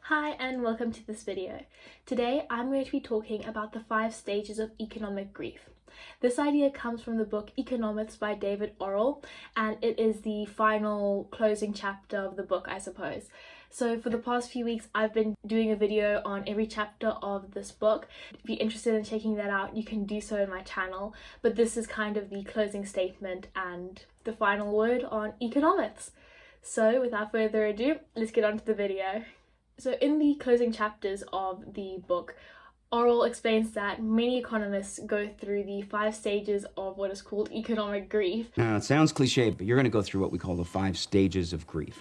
Hi and welcome to this video. Today I'm going to be talking about the 5 stages of economic grief. This idea comes from the book Economyths by David Orrell, and it is the final closing chapter of the book, I suppose. So for the past few weeks I've been doing a video on every chapter of this book. If you're interested in checking that out, you can do so in my channel, but this is kind of the closing statement and the final word on economyths. So without further ado, let's get on to the video. So in the closing chapters of the book, Orrell explains that many economists go through the 5 stages of what is called economic grief. Now, it sounds cliche, but you're going to go through what we call the 5 stages of grief.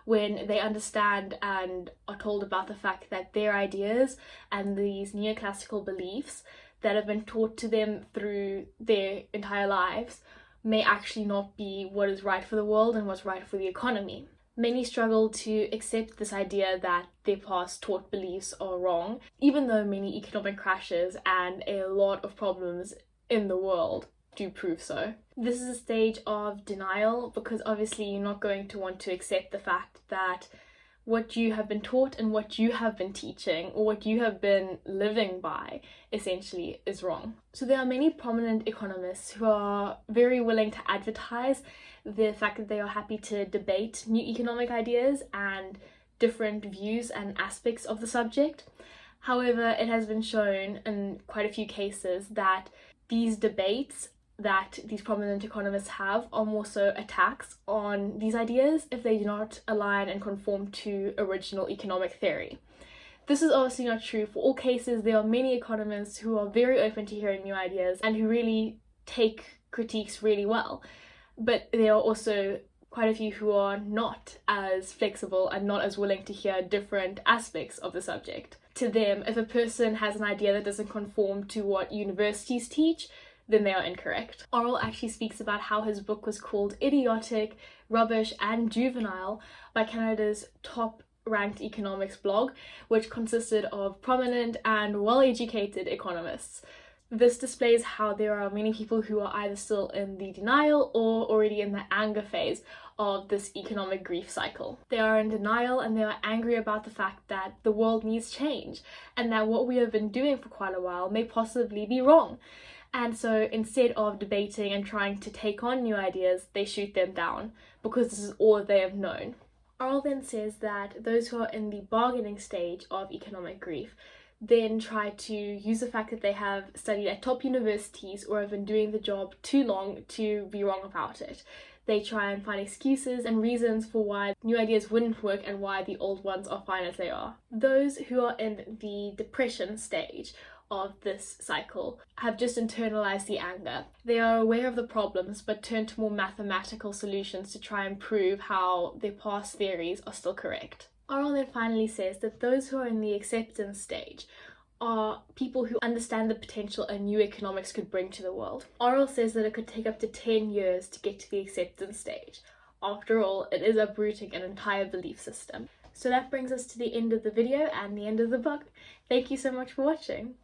When they understand and are told about the fact that their ideas and these neoclassical beliefs that have been taught to them through their entire lives may actually not be what is right for the world and what's right for the economy. Many struggle to accept this idea that their past taught beliefs are wrong, even though many economic crashes and a lot of problems in the world do prove so. This is a stage of denial because obviously you're not going to want to accept the fact that what you have been taught and what you have been teaching or what you have been living by essentially is wrong. So there are many prominent economists who are very willing to advertise the fact that they are happy to debate new economic ideas and different views and aspects of the subject. However, it has been shown in quite a few cases that these debates that these prominent economists have are more so attacks on these ideas if they do not align and conform to original economic theory. This is obviously not true for all cases. There are many economists who are very open to hearing new ideas and who really take critiques really well. But there are also quite a few who are not as flexible and not as willing to hear different aspects of the subject. To them, if a person has an idea that doesn't conform to what universities teach, then they are incorrect. Orrell actually speaks about how his book was called idiotic, rubbish and juvenile by Canada's top-ranked economics blog, which consisted of prominent and well-educated economists. This displays how there are many people who are either still in the denial or already in the anger phase of this economic grief cycle. They are in denial and they are angry about the fact that the world needs change and that what we have been doing for quite a while may possibly be wrong. And so instead of debating and trying to take on new ideas, they shoot them down because this is all they have known. Orrell then says that those who are in the bargaining stage of economic grief then try to use the fact that they have studied at top universities or have been doing the job too long to be wrong about it. They try and find excuses and reasons for why new ideas wouldn't work and why the old ones are fine as they are. Those who are in the depression stage of this cycle have just internalized the anger. They are aware of the problems but turn to more mathematical solutions to try and prove how their past theories are still correct. Orrell then finally says that those who are in the acceptance stage are people who understand the potential a new economics could bring to the world. Orrell says that it could take up to 10 years to get to the acceptance stage. After all, it is uprooting an entire belief system. So that brings us to the end of the video and the end of the book. Thank you so much for watching.